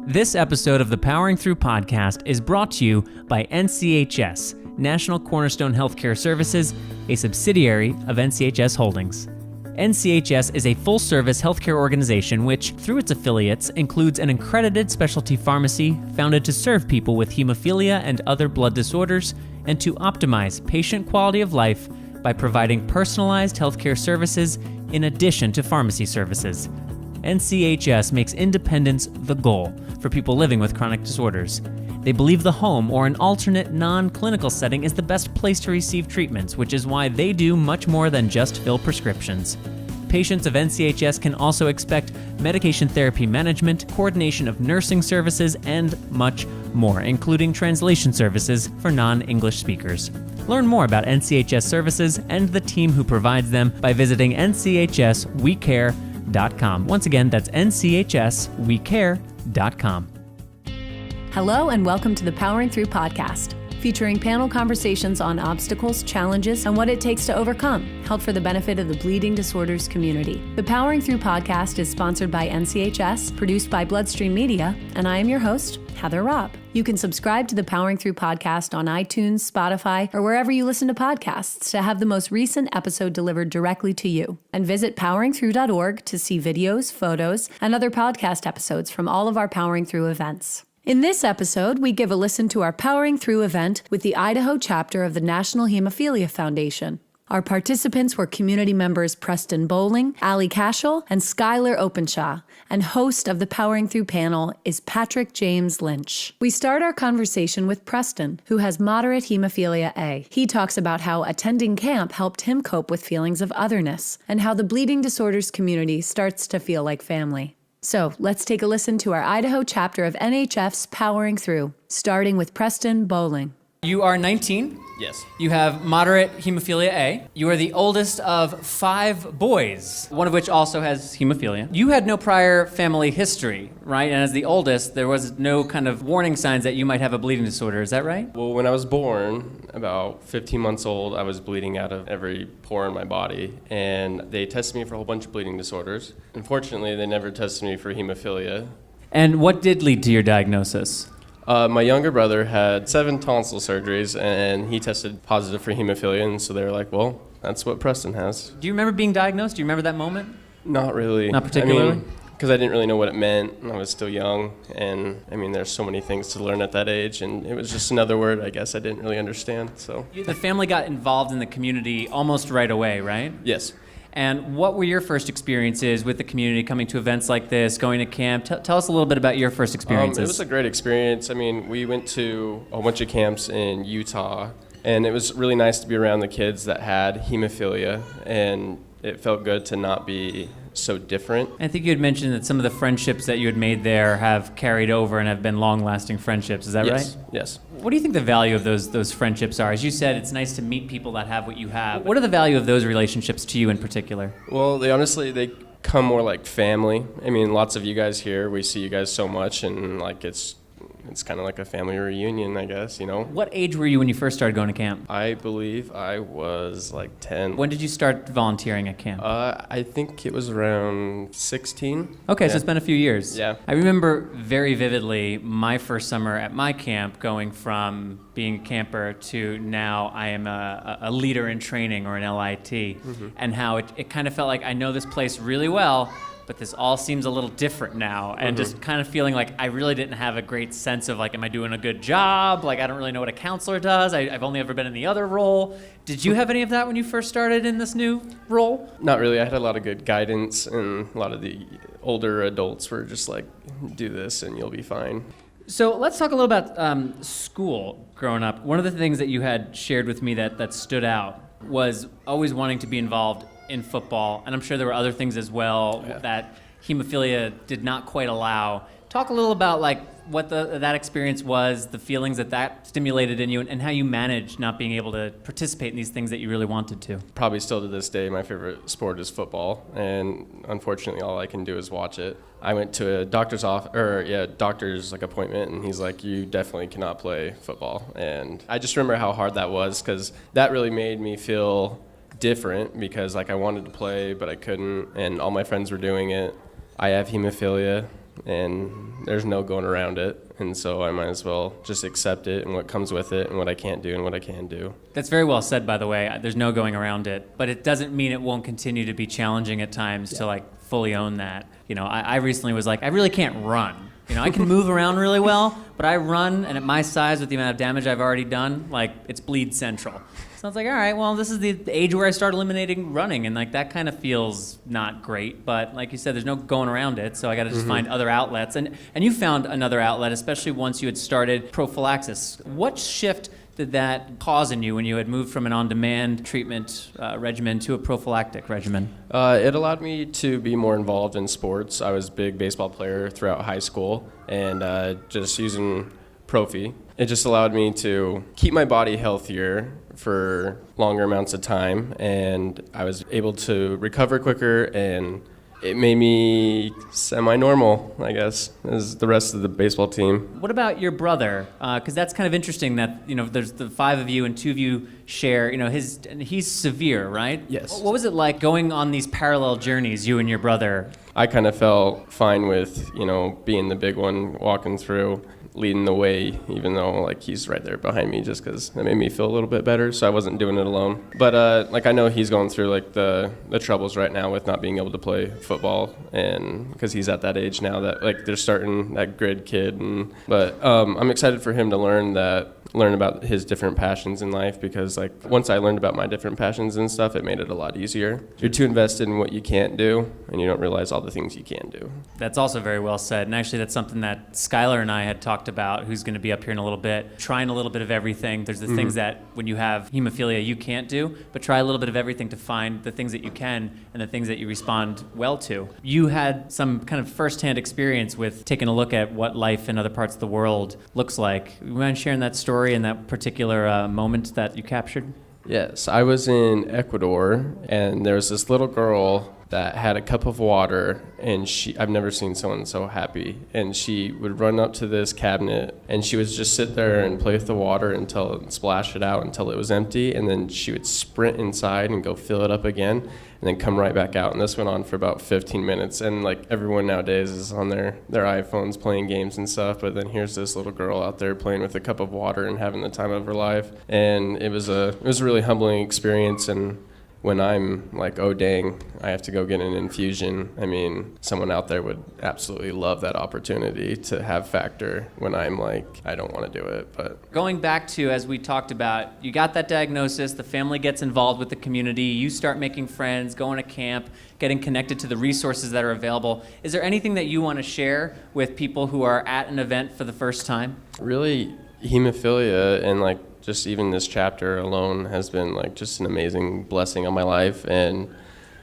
This episode of the Powering Through podcast is brought to you by NCHS, National Cornerstone Healthcare Services, a subsidiary of NCHS Holdings. NCHS is a full-service healthcare organization which, through its affiliates, includes an accredited specialty pharmacy founded to serve people with hemophilia and other blood disorders and to optimize patient quality of life by providing personalized healthcare services in addition to pharmacy services. NCHS makes independence the goal for people living with chronic disorders. They believe the home or an alternate non-clinical setting is the best place to receive treatments, which is why they do much more than just fill prescriptions. Patients of NCHS can also expect medication therapy management, coordination of nursing services, and much more, including translation services for non-English speakers. Learn more about NCHS services and the team who provides them by visiting nchswecare.com. Once again, that's nchswecare.com. Hello and welcome to the Powering Through podcast, featuring panel conversations on obstacles, challenges, and what it takes to overcome, held for the benefit of the bleeding disorders community. The Powering Through podcast is sponsored by NCHS, produced by BloodStream Media, and I am your host, Heather Robb. You can subscribe to the Powering Through podcast on iTunes, Spotify, or wherever you listen to podcasts to have the most recent episode delivered directly to you. And visit poweringthrough.org to see videos, photos, and other podcast episodes from all of our Powering Through events. In this episode, we give a listen to our Powering Through event with the Idaho Chapter of the National Hemophilia Foundation. Our participants were community members Preston Bowling, Allie Cashel, and Skyler Openshaw, and host of the Powering Through panel is Patrick James Lynch. We start our conversation with Preston, who has moderate hemophilia A. He talks about how attending camp helped him cope with feelings of otherness, and how the bleeding disorders community starts to feel like family. So let's take a listen to our Idaho chapter of NHF's Powering Through, starting with Preston Bowling. You are 19. Yes. You have moderate hemophilia A. You are the oldest of 5 boys, one of which also has hemophilia. You had no prior family history, right? And as the oldest, there was no kind of warning signs that you might have a bleeding disorder. Is that right? Well, when I was born, about 15 months old, I was bleeding out of every pore in my body, and they tested me for a whole bunch of bleeding disorders. Unfortunately, they never tested me for hemophilia. And what did lead to your diagnosis? My younger brother had 7 tonsil surgeries, and he tested positive for hemophilia, and so they were like, well, that's what Preston has. Do you remember being diagnosed? Do you remember that moment? Not really. Not particularly? Because I didn't really know what it meant. I was still young, and there's so many things to learn at that age, and it was just another word I guess I didn't really understand. So the family got involved in the community almost right away, right? Yes. And what were your first experiences with the community, coming to events like this, going to camp? Tell us a little bit about your first experiences. It was a great experience. We went to a bunch of camps in Utah, and it was really nice to be around the kids that had hemophilia, and it felt good to not be so different. I think you had mentioned that some of the friendships that you had made there have carried over and have been long-lasting friendships. Is that right? Yes. What do you think the value of those friendships are? As you said, it's nice to meet people that have what you have. What are the value of those relationships to you in particular? Well, they come more like family. Lots of you guys here, we see you guys so much, and it's kind of like a family reunion, I guess, What age were you when you first started going to camp? I believe I was 10. When did you start volunteering at camp? I think it was around 16. Okay, yeah. So it's been a few years. Yeah. I remember very vividly my first summer at my camp, going from being a camper to now I am a leader in training, or an LIT, mm-hmm. and how it kind of felt like I know this place really well, but this all seems a little different now, and mm-hmm. just kind of feeling like I really didn't have a great sense of am I doing a good job? I don't really know what a counselor does. I've only ever been in the other role. Did you have any of that when you first started in this new role? Not really. I had a lot of good guidance, and a lot of the older adults were just do this and you'll be fine. So let's talk a little about school growing up. One of the things that you had shared with me that stood out was always wanting to be involved in football, and I'm sure there were other things as well that hemophilia did not quite allow. Talk a little about what that experience was, the feelings that stimulated in you, and how you managed not being able to participate in these things that you really wanted to. Probably still to this day, my favorite sport is football, and unfortunately all I can do is watch it. I went to a doctor's appointment, and he's like, you definitely cannot play football. And I just remember how hard that was, because that really made me feel different, because I wanted to play, but I couldn't, and all my friends were doing it. I have hemophilia, and there's no going around it. And so I might as well just accept it and what comes with it and what I can't do and what I can do. That's very well said, by the way. There's no going around it, but it doesn't mean it won't continue to be challenging at times to like fully own that. You know, I recently was like, I really can't run. You know, I can move around really well, but I run, and at my size, with the amount of damage I've already done, like, it's bleed central. So I was like, all right, well, this is the age where I start eliminating running, and like that kind of feels not great. But like you said, there's no going around it, so I got to just find other outlets. And you found another outlet, especially once you had started prophylaxis. What shift did that cause in you when you had moved from an on-demand treatment regimen to a prophylactic regimen? It allowed me to be more involved in sports. I was a big baseball player throughout high school, and just using Prophy, it just allowed me to keep my body healthier for longer amounts of time, and I was able to recover quicker, and it made me semi-normal, I guess, as the rest of the baseball team. What about your brother? Because that's kind of interesting that, you know, there's the 5 of you and 2 of you share, you know, he's severe, right? Yes. What was it like going on these parallel journeys, you and your brother? I kind of felt fine with, you know, being the big one, walking through, leading the way, even though like he's right there behind me, just because that made me feel a little bit better, so I wasn't doing it alone. But like I know he's going through like the troubles right now with not being able to play football, and because he's at that age now that like they're starting that grid kid, but I'm excited for him to learn about his different passions in life, because like once I learned about my different passions and stuff, it made it a lot easier. You're too invested in what you can't do, and you don't realize all the things you can do. That's also very well said, and actually that's something that Skyler and I had talked about, who's going to be up here in a little bit, trying a little bit of everything. There's the things that when you have hemophilia you can't do, but try a little bit of everything to find the things that you can and the things that you respond well to. You had some kind of firsthand experience with taking a look at what life in other parts of the world looks like. You mind sharing that story and that particular moment that you captured? Yes, I was in Ecuador, and there was this little girl that had a cup of water, and I've never seen someone so happy. And she would run up to this cabinet, and she would just sit there and play with the water and splash it out until it was empty, and then she would sprint inside and go fill it up again, and then come right back out. And this went on for about 15 minutes. And like everyone nowadays is on their iPhones playing games and stuff, but then here's this little girl out there playing with a cup of water and having the time of her life. And it was a really humbling experience. And when I'm like, oh dang, I have to go get an infusion, I mean, someone out there would absolutely love that opportunity to have factor when I'm like, I don't want to do it. But going back to, as we talked about, you got that diagnosis, the family gets involved with the community, you start making friends, going to camp, getting connected to the resources that are available. Is there anything that you want to share with people who are at an event for the first time? Really, hemophilia and like just even this chapter alone has been like just an amazing blessing on my life. And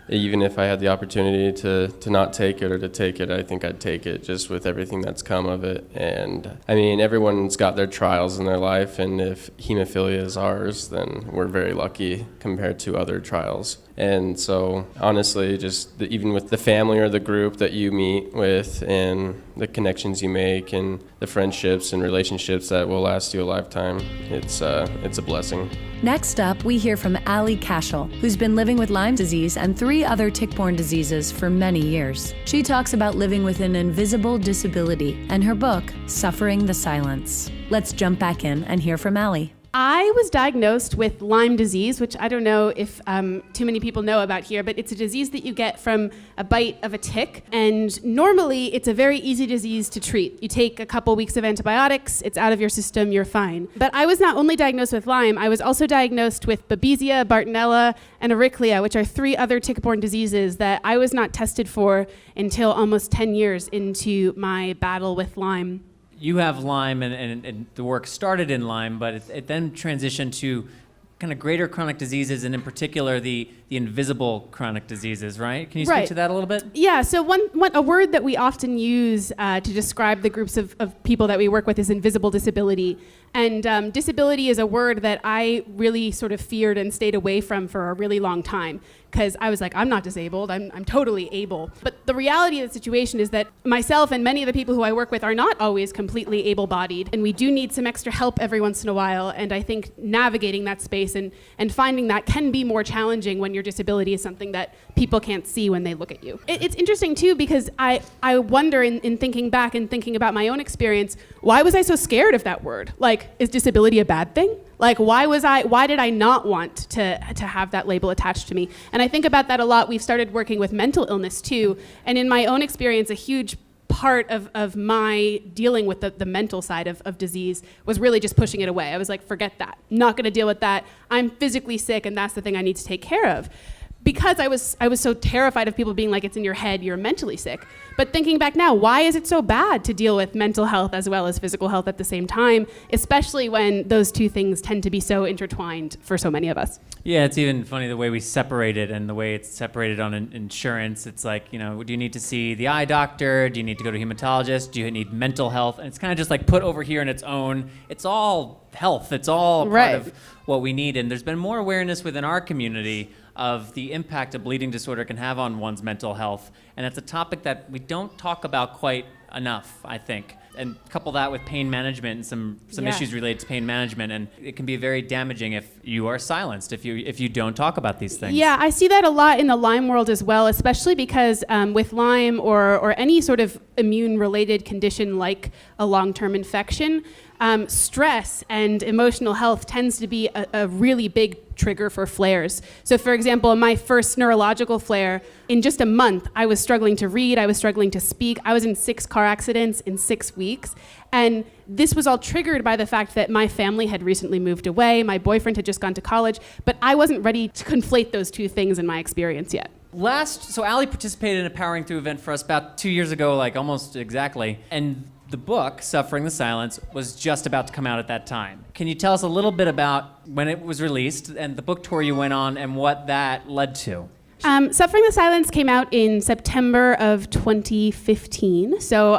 even if I had the opportunity to not take it or to take it, I think I'd take it, just with everything that's come of it. And I mean, everyone's got their trials in their life, and if hemophilia is ours, then we're very lucky compared to other trials. And so honestly, just even with the family or the group that you meet with, and the connections you make, and the friendships and relationships that will last you a lifetime, it's a blessing. Next up, we hear from Allie Cashel, who's been living with Lyme disease and 3 other tick-borne diseases for many years. She talks about living with an invisible disability and her book, Suffering the Silence. Let's jump back in and hear from Allie. I was diagnosed with Lyme disease, which I don't know if too many people know about here, but it's a disease that you get from a bite of a tick. And normally, it's a very easy disease to treat. You take a couple weeks of antibiotics, it's out of your system, you're fine. But I was not only diagnosed with Lyme, I was also diagnosed with Babesia, Bartonella, and Ehrlichia, which are 3 other tick-borne diseases that I was not tested for until almost 10 years into my battle with Lyme. You have Lyme, and the work started in Lyme, but it then transitioned to kind of greater chronic diseases, and in particular the invisible chronic diseases, right? Can you speak to that a little bit? Yeah, so a word that we often use to describe the groups of people that we work with is invisible disability. And disability is a word that I really sort of feared and stayed away from for a really long time, because I was like, I'm not disabled, I'm totally able. But the reality of the situation is that myself and many of the people who I work with are not always completely able-bodied, and we do need some extra help every once in a while. And I think navigating that space and finding that can be more challenging when your disability is something that people can't see when they look at you. It's interesting too, because I wonder in thinking back and thinking about my own experience, why was I so scared of that word? Like, is disability a bad thing? Like, why did I not want to have that label attached to me? And I think about that a lot. We've started working with mental illness too. And in my own experience, a huge part of my dealing with the mental side of disease was really just pushing it away. I was like, forget that. Not gonna deal with that. I'm physically sick, and that's the thing I need to take care of. Because I was so terrified of people being like, it's in your head, you're mentally sick. But thinking back now, why is it so bad to deal with mental health as well as physical health at the same time, especially when those two things tend to be so intertwined for so many of us? Yeah, it's even funny the way we separate it and the way it's separated on insurance. It's like, do you need to see the eye doctor? Do you need to go to a hematologist? Do you need mental health? And it's kind of just like put over here in its own. It's all health. It's all part of what we need. And there's been more awareness within our community of the impact a bleeding disorder can have on one's mental health. And it's a topic that we don't talk about quite enough, I think. And couple that with pain management and some issues related to pain management, and it can be very damaging if you are silenced, if you don't talk about these things. Yeah, I see that a lot in the Lyme world as well, especially because with Lyme or any sort of immune-related condition like a long-term infection, stress and emotional health tends to be a really big trigger for flares. So for example, in my first neurological flare, in just a month, I was struggling to read, I was struggling to speak, I was in 6 car accidents in 6 weeks. And this was all triggered by the fact that my family had recently moved away, my boyfriend had just gone to college, but I wasn't ready to conflate those two things in my experience yet. So Allie participated in a Powering Through event for us about 2 years ago, like almost exactly. And the book, Suffering the Silence, was just about to come out at that time. Can you tell us a little bit about when it was released and the book tour you went on and what that led to? Suffering the Silence came out in September of 2015. So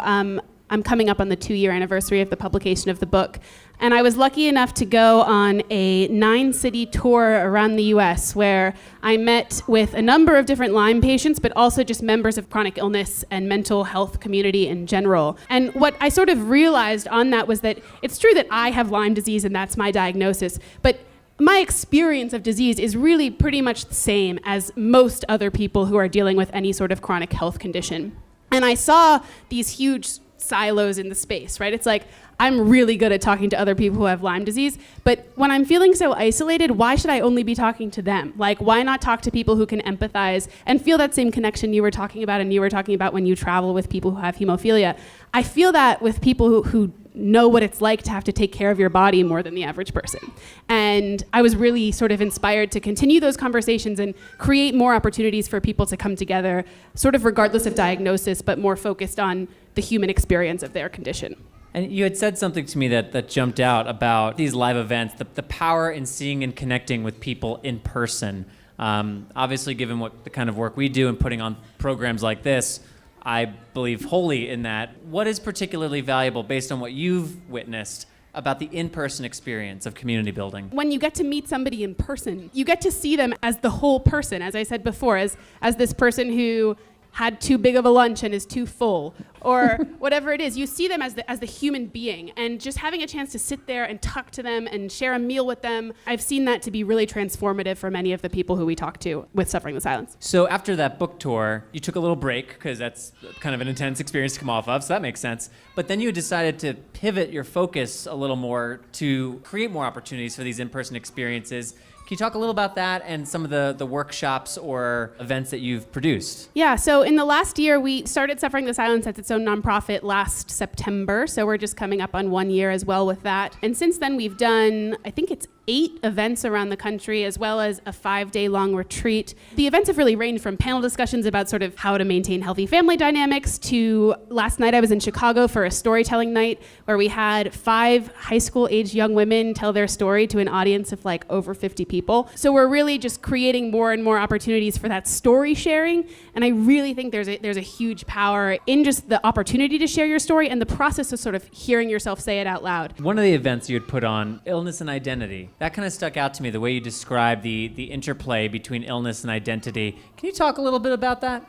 I'm coming up on the 2-year anniversary of the publication of the book. And I was lucky enough to go on a 9-city tour around the US where I met with a number of different Lyme patients, but also just members of chronic illness and mental health community in general. And what I sort of realized on that was that it's true that I have Lyme disease and that's my diagnosis, but my experience of disease is really pretty much the same as most other people who are dealing with any sort of chronic health condition. And I saw these huge silos in the space, right? It's like, I'm really good at talking to other people who have Lyme disease, but when I'm feeling so isolated, why should I only be talking to them? Like, why not talk to people who can empathize and feel that same connection you were talking about and you were talking about when you travel with people who have hemophilia? I feel that with people who know what it's like to have to take care of your body more than the average person. And I was really sort of inspired to continue those conversations and create more opportunities for people to come together, sort of regardless of diagnosis, but more focused on the human experience of their condition. And you had said something to me that jumped out about these live events, the power in seeing and connecting with people in person. Obviously, given what the kind of work we do and putting on programs like this, I believe wholly in that. What is particularly valuable based on what you've witnessed about the in-person experience of community building? When you get to meet somebody in person, you get to see them as the whole person, as I said before, as this person who had too big of a lunch and is too full, or whatever it is. You see them as the human being, and just having a chance to sit there and talk to them and share a meal with them, I've seen that to be really transformative for many of the people who we talk to with Suffering the Silence. So after that book tour, you took a little break, because that's kind of an intense experience to come off of, so that makes sense. But then you decided to pivot your focus a little more to create more opportunities for these in-person experiences. Can you talk a little about that and some of the workshops or events that you've produced? Yeah, so in the last year, we started Suffering the Silence as its own nonprofit last September, so we're just coming up on 1 year as well with that. And since then, we've done, I think it's 8 events around the country, as well as a 5-day-long retreat. The events have really ranged from panel discussions about sort of how to maintain healthy family dynamics to last night I was in Chicago for a storytelling night where we had 5 high school-aged young women tell their story to an audience of like over 50 people. So we're really just creating more and more opportunities for that story sharing, and I really think there's a huge power in just the opportunity to share your story and the process of sort of hearing yourself say it out loud. One of the events you had put on, Illness and Identity, that kind of stuck out to me, the way you described the interplay between illness and identity. Can you talk a little bit about that?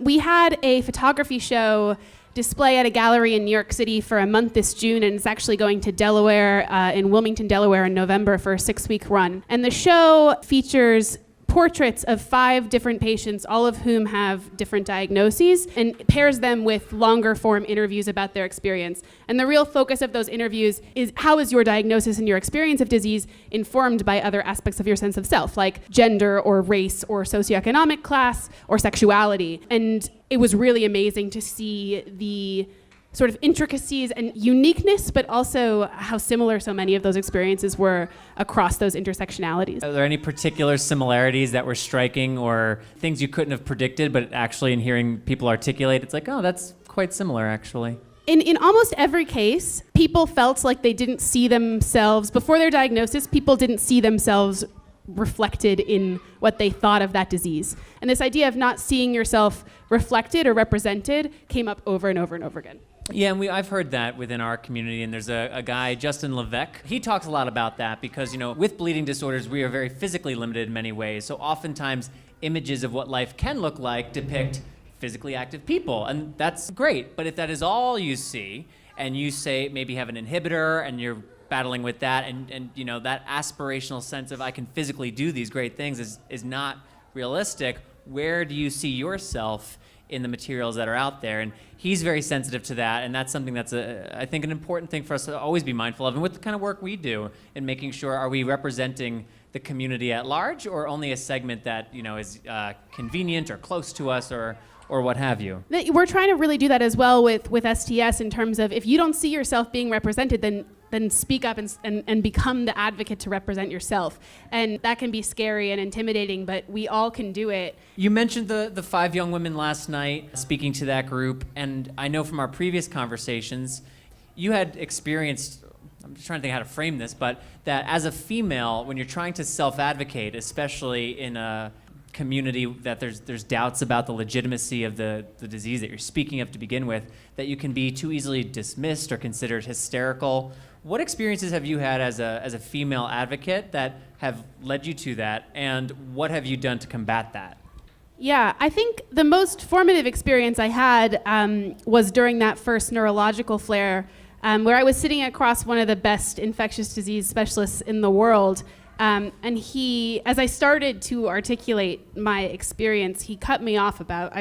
We had a photography show display at a gallery in New York City for a month this June, and it's actually going to Delaware, in Wilmington, Delaware in November for a 6-week run. And the show features portraits of 5 different patients, all of whom have different diagnoses, and pairs them with longer form interviews about their experience. And the real focus of those interviews is how is your diagnosis and your experience of disease informed by other aspects of your sense of self, like gender or race or socioeconomic class or sexuality. And it was really amazing to see the sort of intricacies and uniqueness, but also how similar so many of those experiences were across those intersectionalities. Are there any particular similarities that were striking or things you couldn't have predicted, but actually in hearing people articulate, it's like, oh, that's quite similar, actually? In almost every case, people felt like they didn't see themselves, before their diagnosis, people didn't see themselves reflected in what they thought of that disease. And this idea of not seeing yourself reflected or represented came up over and over and over again. Yeah, and I've heard that within our community, and there's a guy, Justin Levesque. He talks a lot about that because, with bleeding disorders, we are very physically limited in many ways. So oftentimes, images of what life can look like depict physically active people, and that's great. But if that is all you see, and you say maybe have an inhibitor, and you're battling with that, and that aspirational sense of I can physically do these great things is not realistic, where do you see yourself in the materials that are out there? And he's very sensitive to that, and that's something that's I think an important thing for us to always be mindful of, and with the kind of work we do in making sure, are we representing the community at large or only a segment that is convenient or close to us or what have you? We're trying to really do that as well with STS, in terms of if you don't see yourself being represented, then speak up and become the advocate to represent yourself. And that can be scary and intimidating, but we all can do it. You mentioned the 5 young women last night speaking to that group, and I know from our previous conversations, you had experienced, I'm just trying to think how to frame this, but that as a female, when you're trying to self-advocate, especially in a community that there's doubts about the legitimacy of the disease that you're speaking of to begin with, that you can be too easily dismissed or considered hysterical. What experiences have you had as a female advocate that have led you to that, and what have you done to combat that? Yeah, I think the most formative experience I had was during that first neurological flare, where I was sitting across one of the best infectious disease specialists in the world. And he, as I started to articulate my experience, he cut me off about,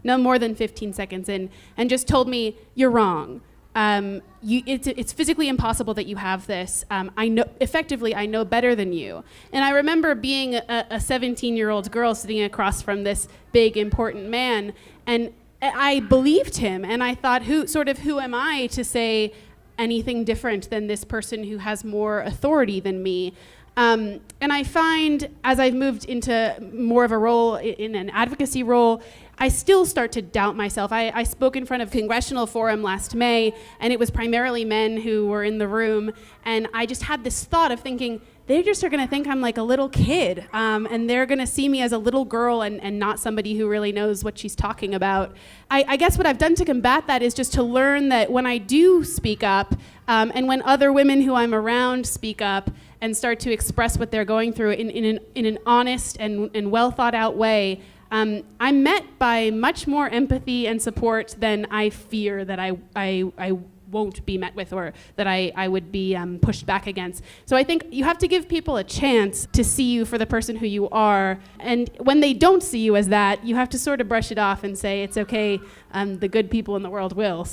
no more than 15 seconds in, and just told me, you're wrong. It's physically impossible that you have this. I know better than you. And I remember being a 17-year-old girl sitting across from this big, important man, and I believed him, and I thought, who am I to say anything different than this person who has more authority than me? And I find, as I've moved into more of a role, in an advocacy role, I still start to doubt myself. I spoke in front of a congressional forum last May, and it was primarily men who were in the room, and I just had this thought of thinking, they just are going to think I'm like a little kid, and they're going to see me as a little girl and not somebody who really knows what she's talking about. I guess what I've done to combat that is just to learn that when I do speak up, and when other women who I'm around speak up and start to express what they're going through in an honest and well thought out way, I'm met by much more empathy and support than I fear that I won't be met with, or that I would be pushed back against. So I think you have to give people a chance to see you for the person who you are. And when they don't see you as that, you have to sort of brush it off and say, it's okay, the good people in the world will.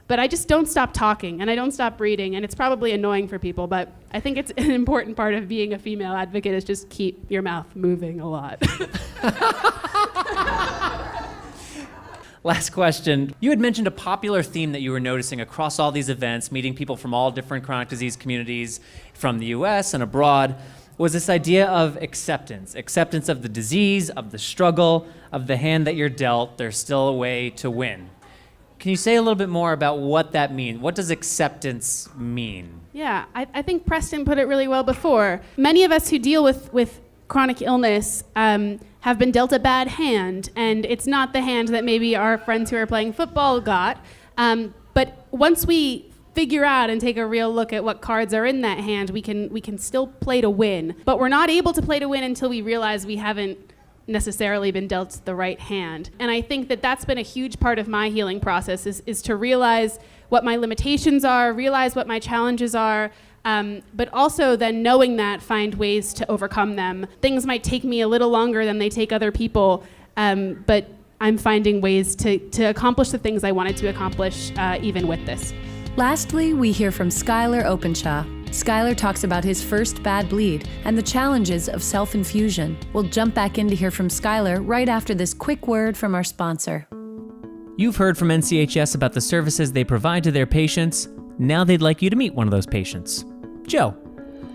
But I just don't stop talking, and I don't stop reading, and it's probably annoying for people, but I think it's an important part of being a female advocate is just keep your mouth moving a lot. Last question. You had mentioned a popular theme that you were noticing across all these events, meeting people from all different chronic disease communities from the US and abroad, was this idea of acceptance of the disease, of the struggle, of the hand that you're dealt. There's still a way to win. Can you say a little bit more about what that means? What does acceptance mean? Yeah, I think Preston put it really well before. Many of us who deal with chronic illness have been dealt a bad hand, and it's not the hand that maybe our friends who are playing football got. But once we figure out and take a real look at what cards are in that hand, we can still play to win. But we're not able to play to win until we realize we haven't necessarily been dealt the right hand. And I think that that's been a huge part of my healing process is to realize what my limitations are, realize what my challenges are, But also then knowing that, find ways to overcome them. Things might take me a little longer than they take other people, but I'm finding ways to accomplish the things I wanted to accomplish even with this. Lastly, we hear from Skyler Openshaw. Skyler talks about his first bad bleed and the challenges of self-infusion. We'll jump back in to hear from Skyler right after this quick word from our sponsor. You've heard from NCHS about the services they provide to their patients. Now they'd like you to meet one of those patients. Joe.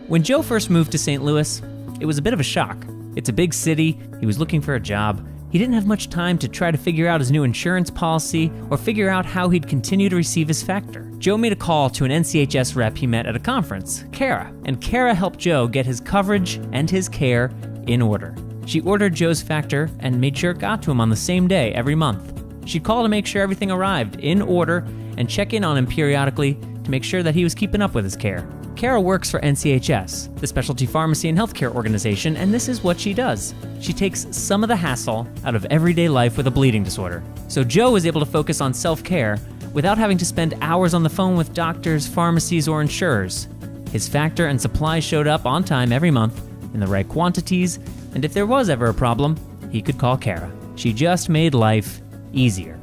When Joe first moved to St. Louis, it was a bit of a shock. It's a big city, he was looking for a job. He didn't have much time to try to figure out his new insurance policy or figure out how he'd continue to receive his factor. Joe made a call to an NCHS rep he met at a conference, Kara, and Kara helped Joe get his coverage and his care in order. She ordered Joe's factor and made sure it got to him on the same day every month. She'd call to make sure everything arrived in order and check in on him periodically to make sure that he was keeping up with his care. Kara works for NCHS, the specialty pharmacy and healthcare organization, and this is what she does. She takes some of the hassle out of everyday life with a bleeding disorder. So Joe was able to focus on self-care without having to spend hours on the phone with doctors, pharmacies, or insurers. His factor and supplies showed up on time every month in the right quantities, and if there was ever a problem, he could call Kara. She just made life easier.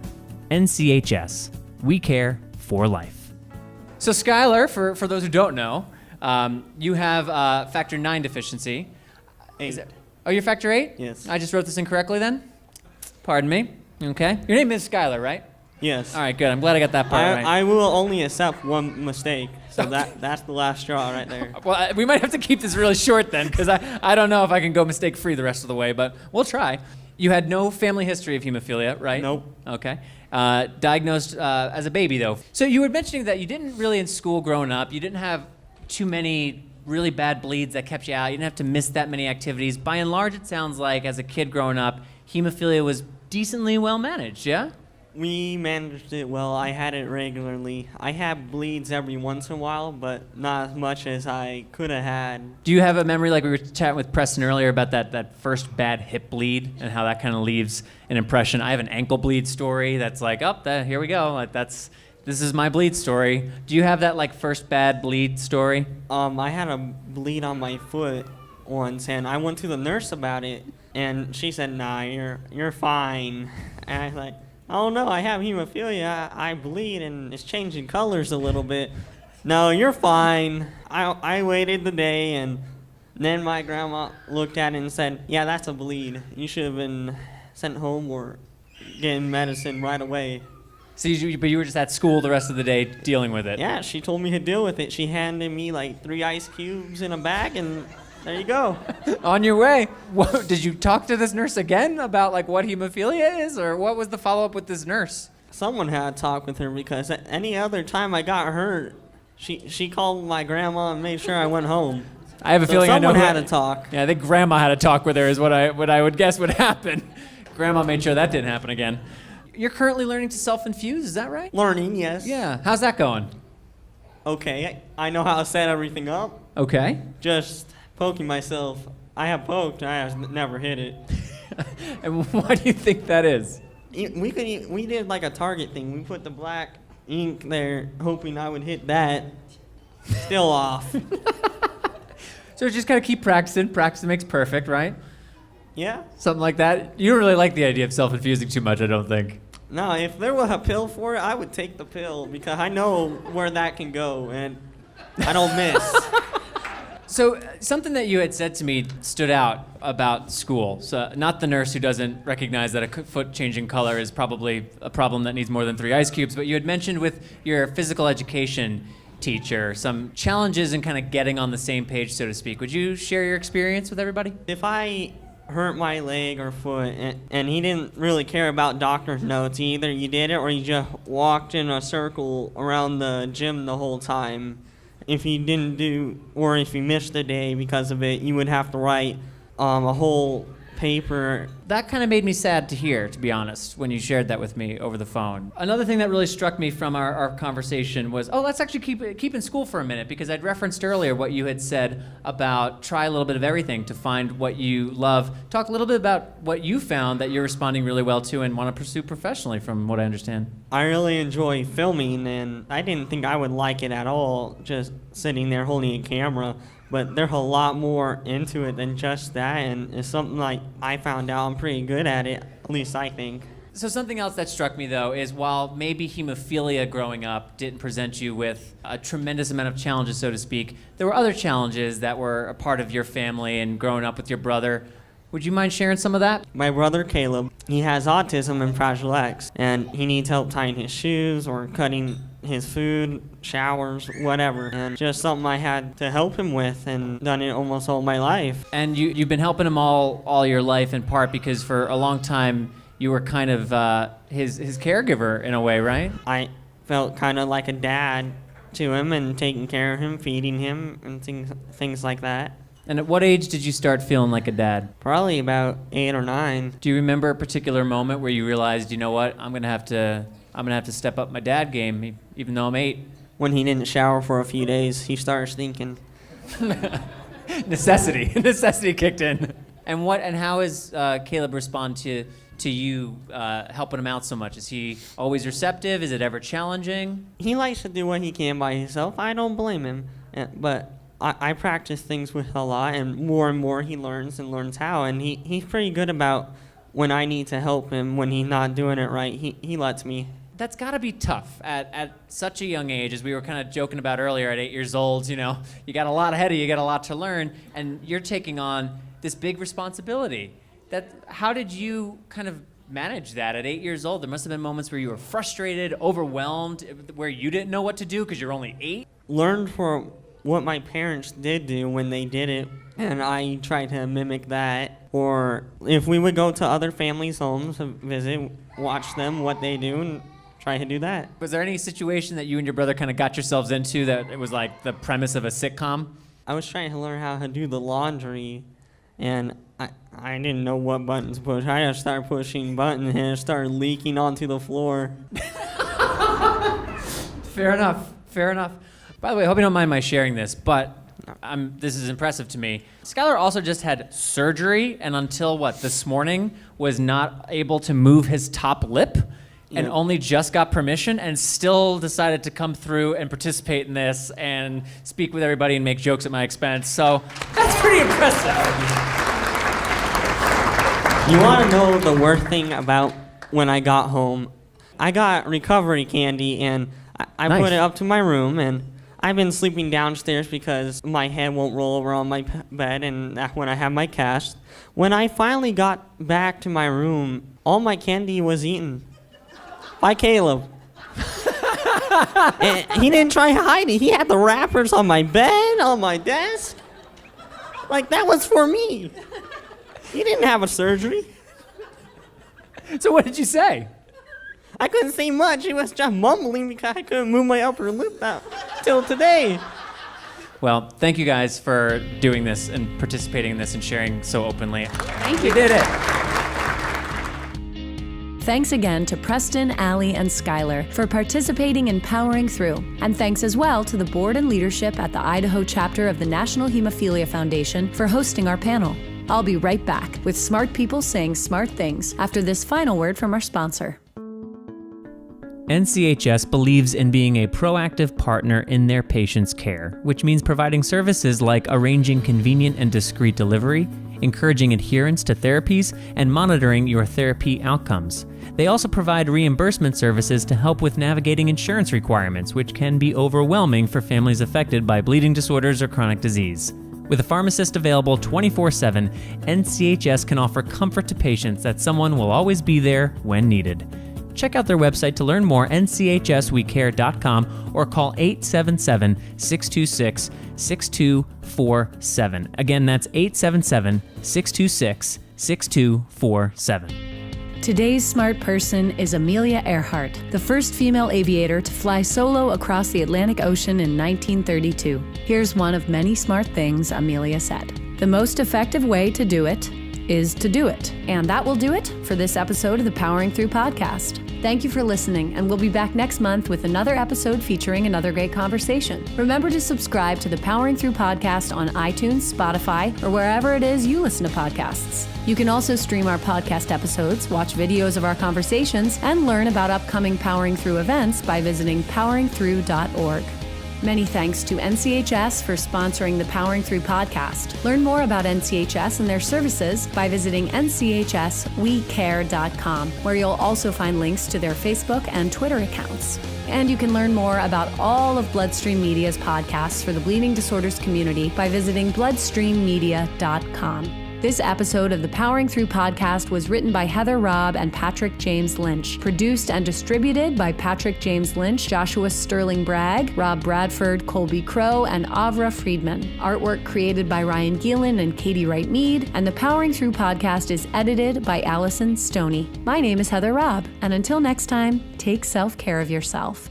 NCHS. We care for life. So Skyler, for those who don't know, you have factor 9 deficiency. 8. Oh, you're factor 8? Yes. I just wrote this incorrectly then? Pardon me. Okay. Your name is Skyler, right? Yes. All right, good. I'm glad I got that part right. I will only accept one mistake, so that's the last straw right there. Well, we might have to keep this really short then, because I don't know if I can go mistake-free the rest of the way, but we'll try. You had no family history of hemophilia, right? Nope. Okay. Diagnosed as a baby, though. So you were mentioning that you didn't really in school growing up, you didn't have too many really bad bleeds that kept you out. You didn't have to miss that many activities. By and large, it sounds like as a kid growing up, hemophilia was decently well managed, yeah? We managed it well. I had it regularly. I had bleeds every once in a while, but not as much as I could have had. Do you have a memory, like we were chatting with Preston earlier, about that first bad hip bleed and how that kind of leaves an impression? I have an ankle bleed story that's like, here we go. Like this is my bleed story. Do you have that like first bad bleed story? I had a bleed on my foot once, and I went to the nurse about it, and she said, "Nah, you're fine." And I was like, "Oh no, I have hemophilia. I bleed and it's changing colors a little bit." "No, you're fine." I waited the day, and then my grandma looked at it and said, "Yeah, that's a bleed. You should have been sent home or getting medicine right away." So but you were just at school the rest of the day dealing with it? Yeah, she told me to deal with it. She handed me like 3 ice cubes in a bag, and there you go. On your way. Did you talk to this nurse again about like what hemophilia is, or what was the follow-up with this nurse? Someone had to talk with her, because any other time I got hurt, she called my grandma and made sure I went home. I have a feeling I know someone had to talk. Yeah, I think grandma had to talk with her is what I would guess would happen. Grandma made sure that didn't happen again. You're currently learning to self-infuse, is that right? Learning, yes. Yeah. How's that going? Okay, I know how to set everything up. Okay. Just poking myself. I have poked, I have never hit it. And why do you think that is? We did like a target thing. We put the black ink there, hoping I would hit that. Still off. So just gotta keep practicing. Practice makes perfect, right? Yeah. Something like that. You don't really like the idea of self-infusing too much, I don't think. No, if there was a pill for it, I would take the pill, because I know where that can go, and I don't miss. So something that you had said to me stood out about school. So not the nurse who doesn't recognize that a foot changing color is probably a problem that needs more than 3 ice cubes, but you had mentioned with your physical education teacher some challenges in kind of getting on the same page, so to speak. Would you share your experience with everybody? If I hurt my leg or foot, and he didn't really care about doctor's notes, either you did it or you just walked in a circle around the gym the whole time. If you didn't do, or if you missed a day because of it, you would have to write a whole paper. That kind of made me sad to hear, to be honest, when you shared that with me over the phone. Another thing that really struck me from our conversation was, let's actually keep in school for a minute, because I'd referenced earlier what you had said about try a little bit of everything to find what you love. Talk a little bit about what you found that you're responding really well to and want to pursue professionally, from what I understand. I really enjoy filming, and I didn't think I would like it at all, just sitting there holding a camera. But there's a lot more into it than just that, and it's something like I found out I'm pretty good at it, at least I think. So something else that struck me, though, is while maybe hemophilia growing up didn't present you with a tremendous amount of challenges, so to speak, there were other challenges that were a part of your family and growing up with your brother. Would you mind sharing some of that? My brother Caleb, he has autism and Fragile X, and he needs help tying his shoes or cutting his food, showers, whatever. And just something I had to help him with, and done it almost all my life. And you've been helping him all your life, in part because for a long time you were kind of his caregiver in a way, right? I felt kind of like a dad to him, and taking care of him, feeding him, and things like that. And at what age did you start feeling like a dad? Probably about 8 or 9. Do you remember a particular moment where you realized, you know what, I'm gonna have to step up my dad game, even though I'm 8? When he didn't shower for a few days, he started stinking. Necessity kicked in. And how has Caleb respond to you helping him out so much? Is he always receptive? Is it ever challenging? He likes to do what he can by himself. I don't blame him, but I practice things with a lot, and more he learns how, and he's pretty good about when I need to help him when he's not doing it right. He lets me. That's got to be tough at such a young age, as we were kind of joking about earlier. At 8 years old, you got a lot ahead of you, you got a lot to learn, and you're taking on this big responsibility. How did you kind of manage that at 8 years old? There must have been moments where you were frustrated, overwhelmed, where you didn't know what to do because you're only 8. Learned from what my parents did do when they did it, and I tried to mimic that. Or if we would go to other families' homes to visit, watch them, what they do, and try to do that. Was there any situation that you and your brother kind of got yourselves into that it was like the premise of a sitcom? I was trying to learn how to do the laundry, and I didn't know what buttons to push. I just started pushing buttons, and it started leaking onto the floor. Fair enough. By the way, I hope you don't mind my sharing this, but this is impressive to me. Skyler also just had surgery, and until this morning, was not able to move his top lip, and only just got permission, and still decided to come through and participate in this and speak with everybody and make jokes at my expense. So that's pretty impressive. You want to know the worst thing about when I got home? I got recovery candy, and I Nice. put it up to my room, and I've been sleeping downstairs because my head won't roll over on my bed, and that's when I have my cast. When I finally got back to my room, all my candy was eaten by Caleb. And he didn't try to hide it. He had the wrappers on my bed, on my desk. Like, that was for me. He didn't have a surgery. So what did you say? I couldn't say much. He was just mumbling because I couldn't move my upper lip out till today. Well, thank you guys for doing this and participating in this and sharing so openly. Thank you. You did it. Thanks again to Preston, Allie, and Skyler for participating in Powering Through. And thanks as well to the board and leadership at the Idaho Chapter of the National Hemophilia Foundation for hosting our panel. I'll be right back with smart people saying smart things after this final word from our sponsor. NCHS believes in being a proactive partner in their patients' care, which means providing services like arranging convenient and discreet delivery, encouraging adherence to therapies, and monitoring your therapy outcomes. They also provide reimbursement services to help with navigating insurance requirements, which can be overwhelming for families affected by bleeding disorders or chronic disease. With a pharmacist available 24/7, NCHS can offer comfort to patients that someone will always be there when needed. Check out their website to learn more, nchswecare.com, or call 877-626-6247. Again, that's 877-626-6247. Today's smart person is Amelia Earhart, the first female aviator to fly solo across the Atlantic Ocean in 1932. Here's one of many smart things Amelia said. The most effective way to do it is to do it. And that will do it for this episode of the Powering Through podcast. Thank you for listening, and we'll be back next month with another episode featuring another great conversation. Remember to subscribe to the Powering Through podcast on iTunes, Spotify, or wherever it is you listen to podcasts. You can also stream our podcast episodes, watch videos of our conversations, and learn about upcoming Powering Through events by visiting poweringthrough.org. Many thanks to NCHS for sponsoring the Powering Through podcast. Learn more about NCHS and their services by visiting nchswecare.com, where you'll also find links to their Facebook and Twitter accounts. And you can learn more about all of BloodStream Media's podcasts for the bleeding disorders community by visiting bloodstreammedia.com. This episode of the Powering Through podcast was written by Heather Robb and Patrick James Lynch, produced and distributed by Patrick James Lynch, Joshua Sterling Bragg, Rob Bradford, Colby Crow, and Avra Friedman. Artwork created by Ryan Geelan and Katie Wright Mead, and the Powering Through podcast is edited by Allison Stoney. My name is Heather Robb, and until next time, take self-care of yourself.